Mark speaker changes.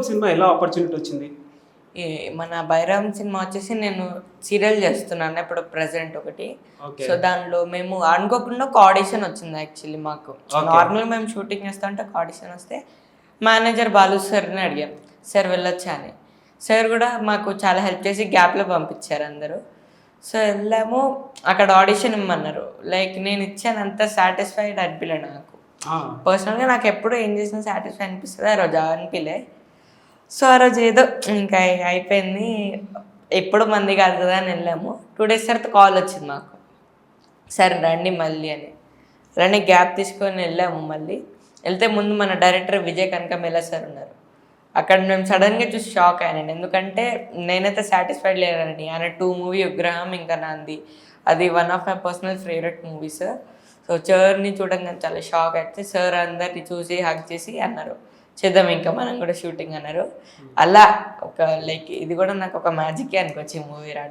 Speaker 1: Cinema ఎలా opportunity వచ్చింది?
Speaker 2: ఈ మన బైరామ్ సినిమా వచ్చేసి నేను సీరియల్ చేస్తున్నాను ఇప్పుడు ప్రెసెంట్ ఒకటి. సో దానిలో మేము అనుకోకుండా ఒక ఆడిషన్ వచ్చింది యాక్చువల్లీ మాకు. నార్మల్గా మేము షూటింగ్ చేస్తా ఉంటే ఒక ఆడిషన్ వస్తే మేనేజర్ బాలు సార్ని అడిగాం, సార్ వెళ్ళొచ్చా అని. సార్ కూడా మాకు చాలా హెల్ప్ చేసి గ్యాప్లో పంపించారు అందరూ. సో వెళ్ళాము, అక్కడ ఆడిషన్ ఇమ్మన్నారు. లైక్ నేను ఇచ్చాను అంత సాటిస్ఫైడ్ అనిపించలే నాకు పర్సనల్గా. నాకు ఎప్పుడు ఏం చేసినా సాటిస్ఫై అనిపిస్తుంది, ఆ రోజు అనిపించలే. సో ఆ రోజు ఏదో ఇంకా అయిపోయింది, ఎప్పుడు మంది కాదు కదా అని వెళ్ళాము. 2 days తర్వాత కాల్ వచ్చింది మాకు, సరే రండి మళ్ళీ అని. రండి గ్యాప్ తీసుకొని వెళ్ళాము. మళ్ళీ వెళ్తే ముందు మన డైరెక్టర్ విజయ్ కనకమేళ సార్ ఉన్నారు. అక్కడ మేము సడన్గా చూసి షాక్ అయ్యానండి, ఎందుకంటే నేనైతే సాటిస్ఫైడ్ లేనండి. ఆయన 2 మూవీ విగ్రహం ఇంకా నాంది, అది one of my personal favourite movies. So సార్ని చూడంగానే చాలా షాక్ అయితే సార్ అందరిని చూసి హగ్ చేసి అన్నారు, చేద్దాం ఇంకా మనం కూడా షూటింగ్ అన్నారు. అలా ఒక లైక్ ఇది కూడా నాకు ఒక మ్యాజికే అనుకోవచ్చు ఈ మూవీ రావడం.